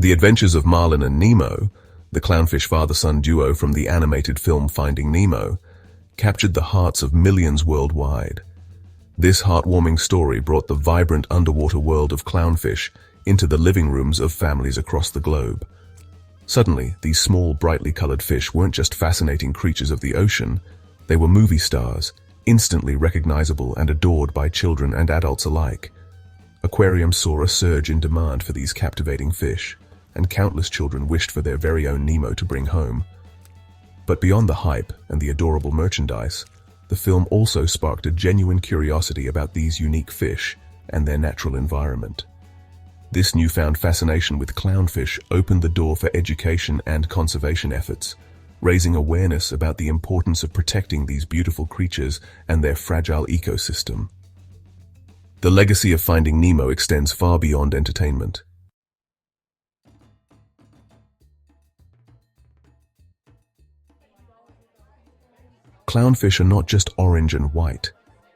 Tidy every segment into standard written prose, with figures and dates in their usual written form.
The Adventures of Marlin and Nemo, the clownfish father-son duo from the animated film Finding Nemo, captured the hearts of millions worldwide. This heartwarming story brought the vibrant underwater world of clownfish into the living rooms of families across the globe. Suddenly, these small, brightly colored fish weren't just fascinating creatures of the ocean, they were movie stars, instantly recognizable and adored by children and adults alike. Aquariums saw a surge in demand for these captivating fish, and countless children wished for their very own Nemo to bring home. But beyond the hype and the adorable merchandise, the film also sparked a genuine curiosity about these unique fish and their natural environment. This newfound fascination with clownfish opened the door for education and conservation efforts, raising awareness about the importance of protecting these beautiful creatures and their fragile ecosystem. The legacy of Finding Nemo extends far beyond entertainment. Clownfish are not just orange and white.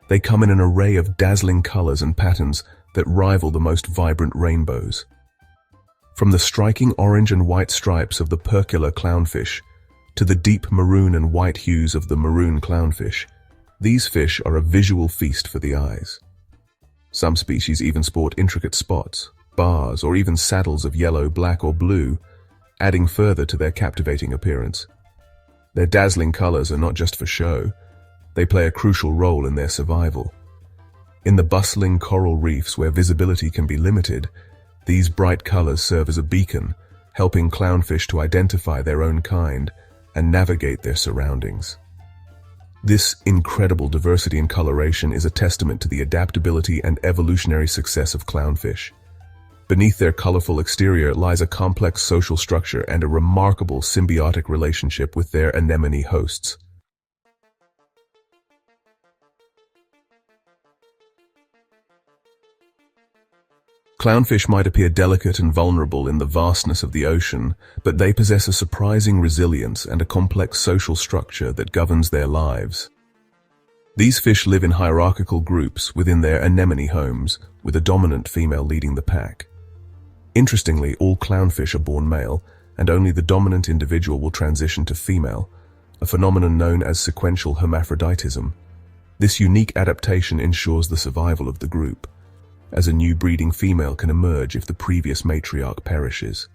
They come in an array of dazzling colors and patterns that rival the most vibrant rainbows. From the striking orange and white stripes of the Purcula clownfish to the deep maroon and white hues of the maroon clownfish, these fish are a visual feast for the eyes. Some species even sport intricate spots, bars, or even saddles of yellow, black, or blue, adding further to their captivating appearance. Their dazzling colors are not just for show, they play a crucial role in their survival. In the bustling coral reefs where visibility can be limited, these bright colors serve as a beacon, helping clownfish to identify their own kind and navigate their surroundings. This incredible diversity in coloration is a testament to the adaptability and evolutionary success of clownfish. Beneath their colorful exterior lies a complex social structure and a remarkable symbiotic relationship with their anemone hosts. Clownfish might appear delicate and vulnerable in the vastness of the ocean, but they possess a surprising resilience and a complex social structure that governs their lives. These fish live in hierarchical groups within their anemone homes, with a dominant female leading the pack. Interestingly, all clownfish are born male, and only the dominant individual will transition to female, a phenomenon known as sequential hermaphroditism. This unique adaptation ensures the survival of the group, as a new breeding female can emerge if the previous matriarch perishes.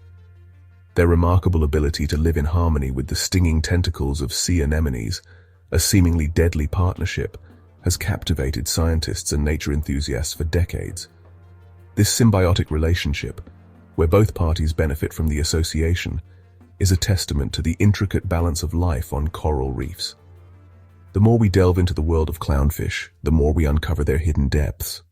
Their remarkable ability to live in harmony with the stinging tentacles of sea anemones, a seemingly deadly partnership, has captivated scientists and nature enthusiasts for decades. This symbiotic relationship, where both parties benefit from the association, is a testament to the intricate balance of life on coral reefs. The more we delve into the world of clownfish, the more we uncover their hidden depths.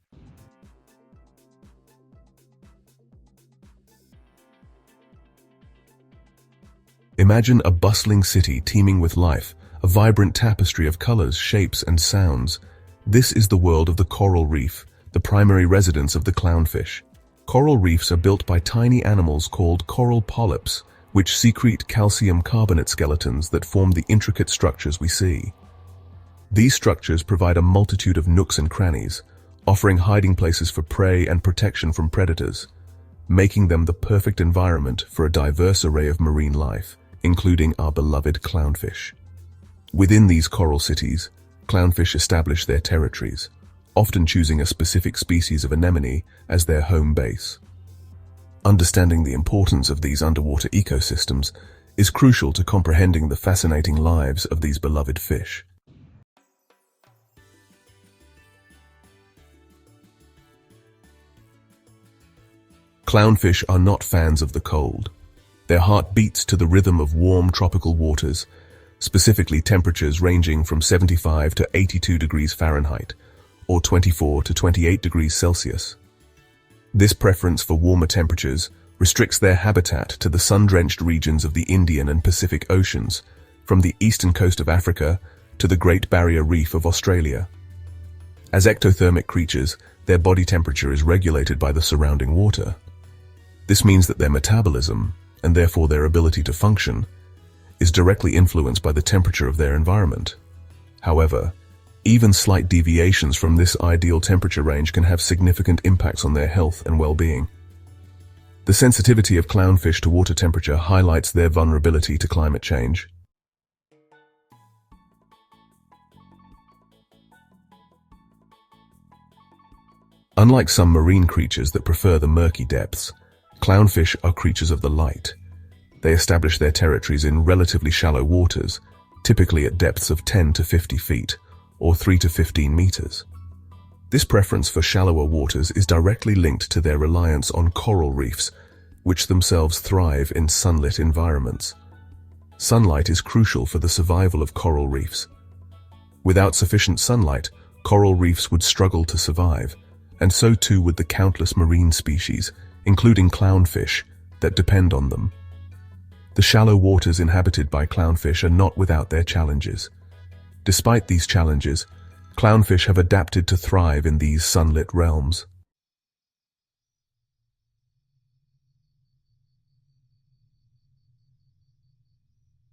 Imagine a bustling city teeming with life, a vibrant tapestry of colors, shapes, and sounds. This is the world of the coral reef, the primary residence of the clownfish. Coral reefs are built by tiny animals called coral polyps, which secrete calcium carbonate skeletons that form the intricate structures we see. These structures provide a multitude of nooks and crannies, offering hiding places for prey and protection from predators, making them the perfect environment for a diverse array of marine life, including our beloved clownfish. Within these coral cities, clownfish establish their territories, often choosing a specific species of anemone as their home base. Understanding the importance of these underwater ecosystems is crucial to comprehending the fascinating lives of these beloved fish. Clownfish are not fans of the cold. Their heart beats to the rhythm of warm tropical waters, specifically temperatures ranging from 75 to 82 degrees Fahrenheit, or 24 to 28 degrees Celsius. This preference for warmer temperatures restricts their habitat to the sun-drenched regions of the Indian and Pacific Oceans, from the eastern coast of Africa to the Great Barrier Reef of Australia. As ectothermic creatures, their body temperature is regulated by the surrounding water. This means that their metabolism, and therefore their ability to function, is directly influenced by the temperature of their environment. However, even slight deviations from this ideal temperature range can have significant impacts on their health and well-being. The sensitivity of clownfish to water temperature highlights their vulnerability to climate change. Unlike some marine creatures that prefer the murky depths, clownfish are creatures of the light. They establish their territories in relatively shallow waters, typically at depths of 10 to 50 feet, or 3 to 15 meters. This preference for shallower waters is directly linked to their reliance on coral reefs, which themselves thrive in sunlit environments. Sunlight is crucial for the survival of coral reefs. Without sufficient sunlight, coral reefs would struggle to survive, and so too would the countless marine species, including clownfish, that depend on them. The shallow waters inhabited by clownfish are not without their challenges. Despite these challenges, clownfish have adapted to thrive in these sunlit realms.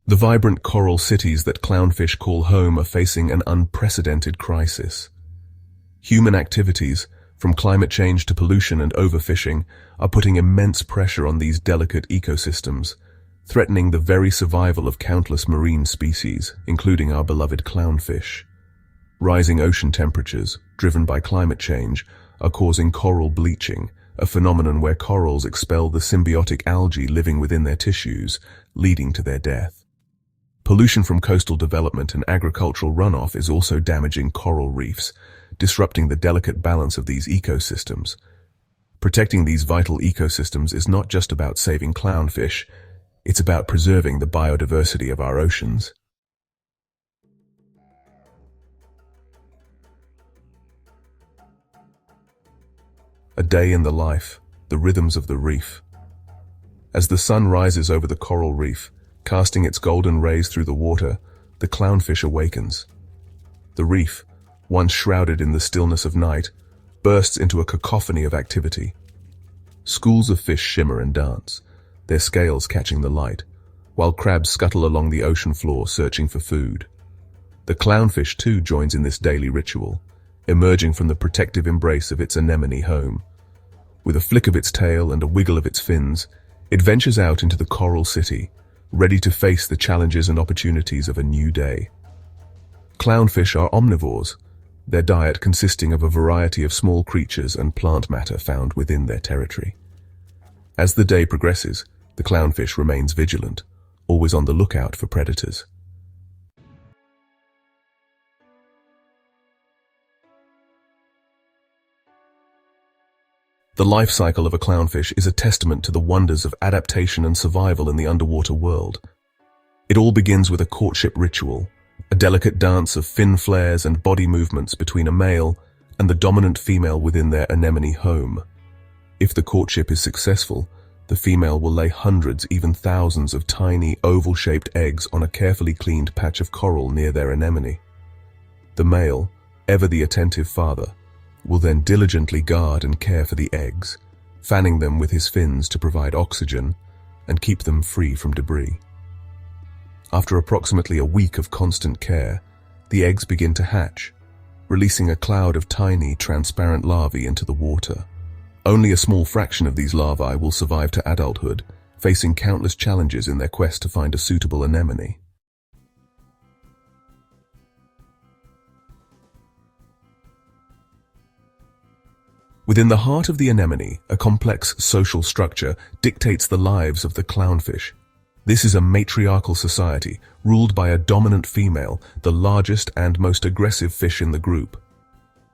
The vibrant coral cities that clownfish call home are facing an unprecedented crisis. Human activities, from climate change to pollution and overfishing, are putting immense pressure on these delicate ecosystems, threatening the very survival of countless marine species, including our beloved clownfish. Rising ocean temperatures, driven by climate change, are causing coral bleaching, a phenomenon where corals expel the symbiotic algae living within their tissues, leading to their death. Pollution from coastal development and agricultural runoff is also damaging coral reefs, disrupting the delicate balance of these ecosystems. Protecting these vital ecosystems is not just about saving clownfish, it's about preserving the biodiversity of our oceans. A day in the life, the rhythms of the reef. As the sun rises over the coral reef, casting its golden rays through the water, the clownfish awakens. The reef, once shrouded in the stillness of night, bursts into a cacophony of activity. Schools of fish shimmer and dance, their scales catching the light, while crabs scuttle along the ocean floor searching for food. The clownfish too joins in this daily ritual, emerging from the protective embrace of its anemone home. With a flick of its tail and a wiggle of its fins, it ventures out into the coral city, ready to face the challenges and opportunities of a new day. Clownfish are omnivores, their diet consisting of a variety of small creatures and plant matter found within their territory. As the day progresses, the clownfish remains vigilant, always on the lookout for predators. The life cycle of a clownfish is a testament to the wonders of adaptation and survival in the underwater world. It all begins with a courtship ritual, a delicate dance of fin flares and body movements between a male and the dominant female within their anemone home. If the courtship is successful, the female will lay hundreds, even thousands of tiny, oval-shaped eggs on a carefully cleaned patch of coral near their anemone. The male, ever the attentive father, will then diligently guard and care for the eggs, fanning them with his fins to provide oxygen and keep them free from debris. After approximately a week of constant care, the eggs begin to hatch, releasing a cloud of tiny, transparent larvae into the water. Only a small fraction of these larvae will survive to adulthood, facing countless challenges in their quest to find a suitable anemone. Within the heart of the anemone, a complex social structure dictates the lives of the clownfish. This is a matriarchal society, ruled by a dominant female, the largest and most aggressive fish in the group.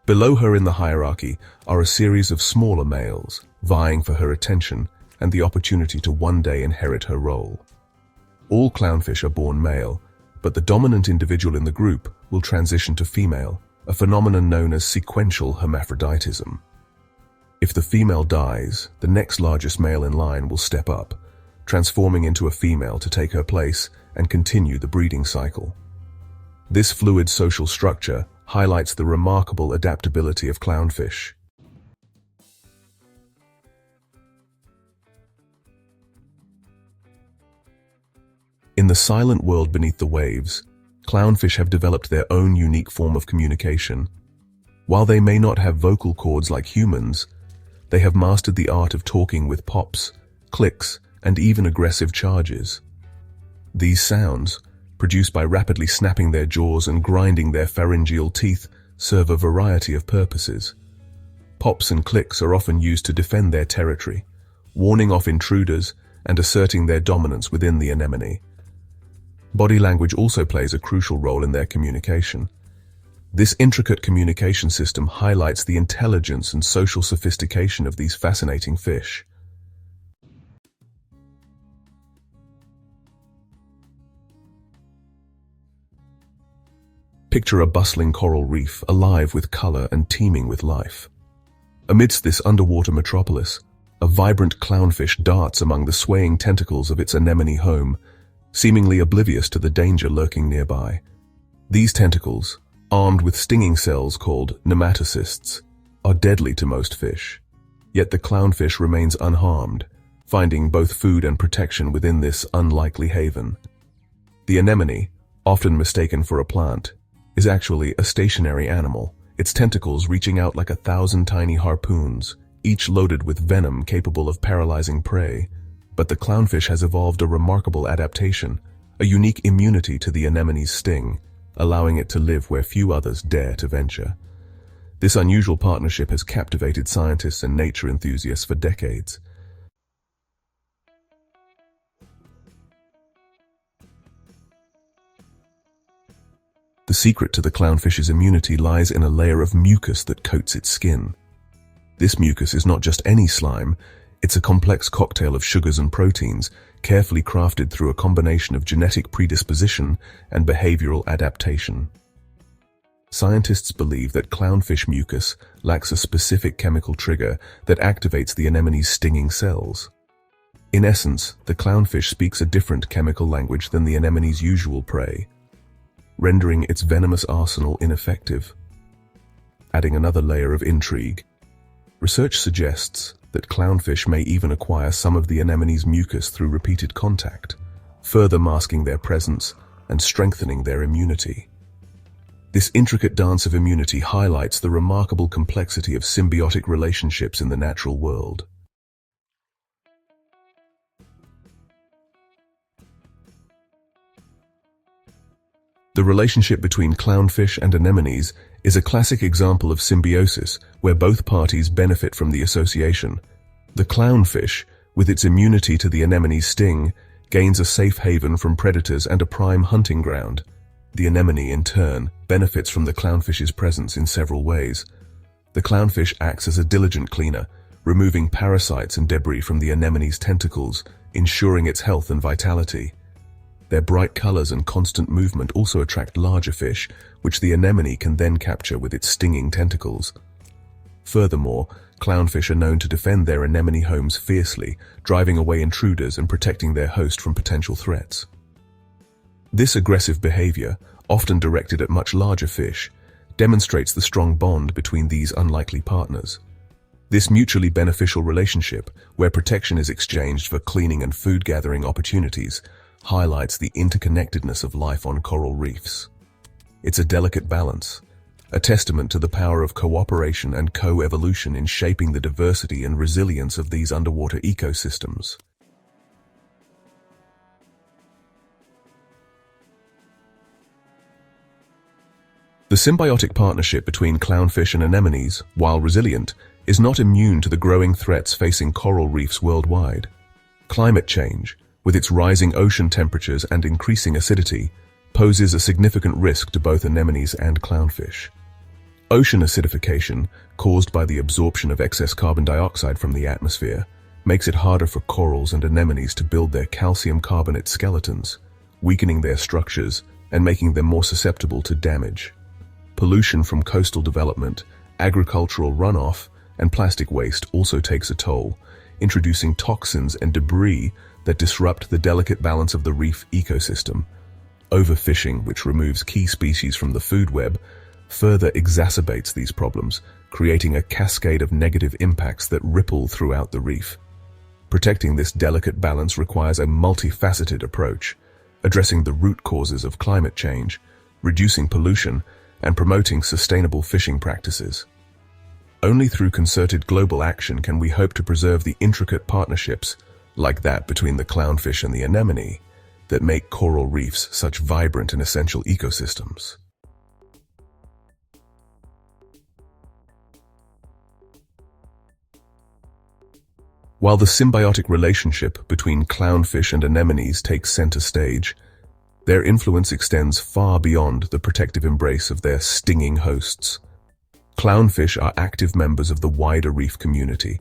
Below her in the hierarchy are a series of smaller males, vying for her attention and the opportunity to one day inherit her role. All clownfish are born male, but the dominant individual in the group will transition to female, a phenomenon known as sequential hermaphroditism. If the female dies, the next largest male in line will step up, transforming into a female to take her place and continue the breeding cycle. This fluid social structure highlights the remarkable adaptability of clownfish. In the silent world beneath the waves, clownfish have developed their own unique form of communication. While they may not have vocal cords like humans, they have mastered the art of talking with pops clicks, and even aggressive charges. These sounds, produced by rapidly snapping their jaws and grinding their pharyngeal teeth, serve a variety of purposes. Pops and clicks are often used to defend their territory, warning off intruders and asserting their dominance within the anemone. Body language also plays a crucial role in their communication. This intricate communication system highlights the intelligence and social sophistication of these fascinating fish. Picture a bustling coral reef, alive with color and teeming with life. Amidst this underwater metropolis, a vibrant clownfish darts among the swaying tentacles of its anemone home, seemingly oblivious to the danger lurking nearby. These tentacles, armed with stinging cells called nematocysts, are deadly to most fish. Yet the clownfish remains unharmed, finding both food and protection within this unlikely haven. The anemone, often mistaken for a plant, is actually a stationary animal, its tentacles reaching out like 1,000 tiny harpoons, each loaded with venom capable of paralyzing prey. But the clownfish has evolved a remarkable adaptation, a unique immunity to the anemone's sting, allowing it to live where few others dare to venture. This unusual partnership has captivated scientists and nature enthusiasts for decades. The secret to the clownfish's immunity lies in a layer of mucus that coats its skin. This mucus is not just any slime, it's a complex cocktail of sugars and proteins, carefully crafted through a combination of genetic predisposition and behavioral adaptation. Scientists believe that clownfish mucus lacks a specific chemical trigger that activates the anemone's stinging cells. In essence, the clownfish speaks a different chemical language than the anemone's usual prey, rendering its venomous arsenal ineffective. Adding another layer of intrigue, research suggests that clownfish may even acquire some of the anemone's mucus through repeated contact, further masking their presence and strengthening their immunity. This intricate dance of immunity highlights the remarkable complexity of symbiotic relationships in the natural world. The relationship between clownfish and anemones is a classic example of symbiosis where both parties benefit from the association. The clownfish, with its immunity to the anemone's sting, gains a safe haven from predators and a prime hunting ground. The anemone, in turn, benefits from the clownfish's presence in several ways. The clownfish acts as a diligent cleaner, removing parasites and debris from the anemone's tentacles, ensuring its health and vitality. Their bright colors and constant movement also attract larger fish, which the anemone can then capture with its stinging tentacles. Furthermore, clownfish are known to defend their anemone homes fiercely, driving away intruders and protecting their host from potential threats. This aggressive behavior, often directed at much larger fish, demonstrates the strong bond between these unlikely partners. This mutually beneficial relationship, where protection is exchanged for cleaning and food-gathering opportunities, highlights the interconnectedness of life on coral reefs. It's a delicate balance, a testament to the power of cooperation and co-evolution in shaping the diversity and resilience of these underwater ecosystems. The symbiotic partnership between clownfish and anemones, while resilient, is not immune to the growing threats facing coral reefs worldwide. Climate change, with its rising ocean temperatures and increasing acidity, poses a significant risk to both anemones and clownfish. Ocean acidification, caused by the absorption of excess carbon dioxide from the atmosphere, makes it harder for corals and anemones to build their calcium carbonate skeletons, weakening their structures and making them more susceptible to damage. Pollution from coastal development, agricultural runoff, and plastic waste also takes a toll, introducing toxins and debris that disrupt the delicate balance of the reef ecosystem. Overfishing, which removes key species from the food web, further exacerbates these problems, creating a cascade of negative impacts that ripple throughout the reef. Protecting this delicate balance requires a multifaceted approach, addressing the root causes of climate change, reducing pollution, and promoting sustainable fishing practices. Only through concerted global action can we hope to preserve the intricate partnerships like that between the clownfish and the anemone, that make coral reefs such vibrant and essential ecosystems. While the symbiotic relationship between clownfish and anemones takes center stage, their influence extends far beyond the protective embrace of their stinging hosts. Clownfish are active members of the wider reef community,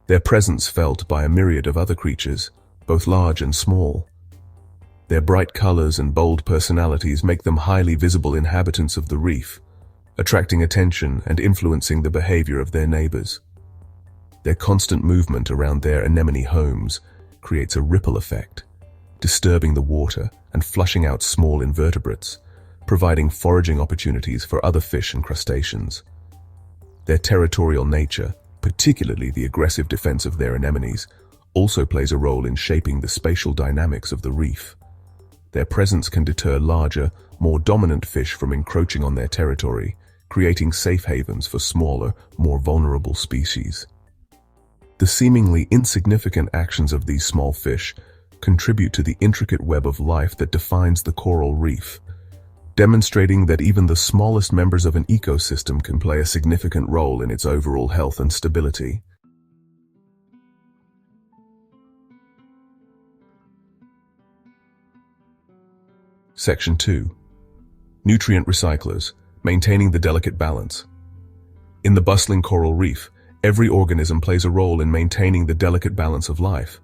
their presence felt by a myriad of other creatures, both large and small. Their bright colors and bold personalities make them highly visible inhabitants of the reef, attracting attention and influencing the behavior of their neighbors. Their constant movement around their anemone homes creates a ripple effect, disturbing the water and flushing out small invertebrates, providing foraging opportunities for other fish and crustaceans. Their territorial nature, particularly the aggressive defense of their anemones, also plays a role in shaping the spatial dynamics of the reef. Their presence can deter larger, more dominant fish from encroaching on their territory, creating safe havens for smaller, more vulnerable species. The seemingly insignificant actions of these small fish contribute to the intricate web of life that defines the coral reef, demonstrating that even the smallest members of an ecosystem can play a significant role in its overall health and stability. Section 2. Nutrient recyclers, maintaining the delicate balance. In the bustling coral reef, every organism plays a role in maintaining the delicate balance of life.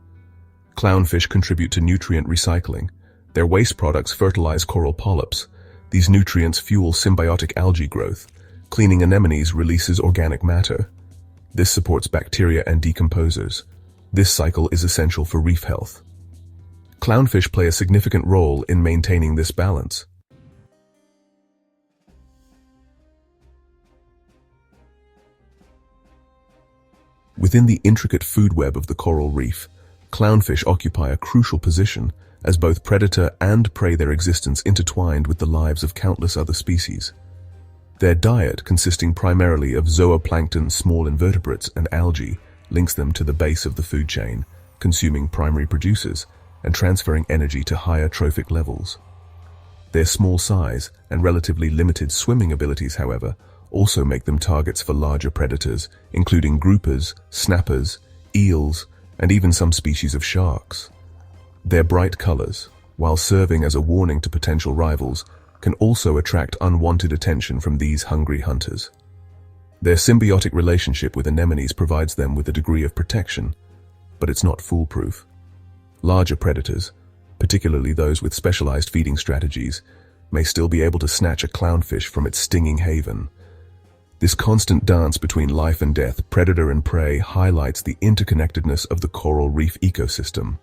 Clownfish contribute to nutrient recycling. Their waste products fertilize coral polyps. These nutrients fuel symbiotic algae growth. Cleaning anemones releases organic matter. This supports bacteria and decomposers. This cycle is essential for reef health. Clownfish play a significant role in maintaining this balance. Within the intricate food web of the coral reef, clownfish occupy a crucial position as both predator and prey, their existence intertwined with the lives of countless other species. Their diet, consisting primarily of zooplankton, small invertebrates, and algae, links them to the base of the food chain, consuming primary producers and transferring energy to higher trophic levels. Their small size and relatively limited swimming abilities, however, also make them targets for larger predators, including groupers, snappers, eels, and even some species of sharks. Their bright colors, while serving as a warning to potential rivals, can also attract unwanted attention from these hungry hunters. Their symbiotic relationship with anemones provides them with a degree of protection, but it's not foolproof. Larger predators, particularly those with specialized feeding strategies, may still be able to snatch a clownfish from its stinging haven. This constant dance between life and death, predator and prey, highlights the interconnectedness of the coral reef ecosystem.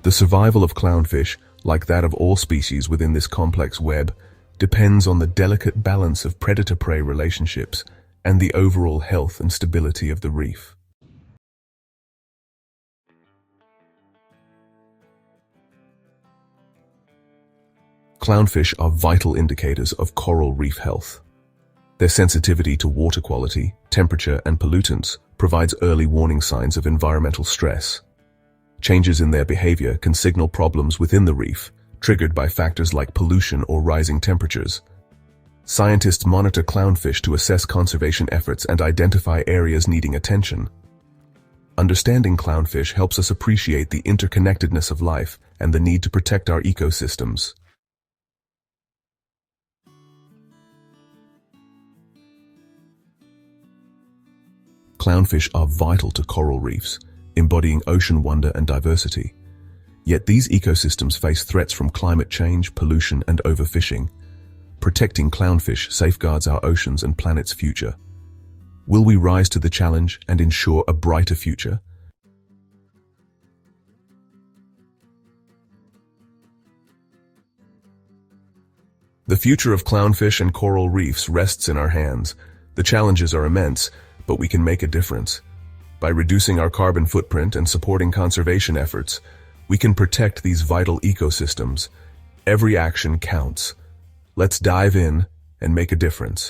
The survival of clownfish, like that of all species within this complex web, depends on the delicate balance of predator-prey relationships and the overall health and stability of the reef. Clownfish are vital indicators of coral reef health. Their sensitivity to water quality, temperature, and pollutants provides early warning signs of environmental stress. Changes in their behavior can signal problems within the reef, triggered by factors like pollution or rising temperatures. Scientists monitor clownfish to assess conservation efforts and identify areas needing attention. Understanding clownfish helps us appreciate the interconnectedness of life and the need to protect our ecosystems. Clownfish are vital to coral reefs, embodying ocean wonder and diversity. Yet these ecosystems face threats from climate change, pollution, and overfishing. Protecting clownfish safeguards our oceans and planet's future. Will we rise to the challenge and ensure a brighter future? The future of clownfish and coral reefs rests in our hands. The challenges are immense, but we can make a difference. By reducing our carbon footprint and supporting conservation efforts, we can protect these vital ecosystems. Every action counts. Let's dive in and make a difference.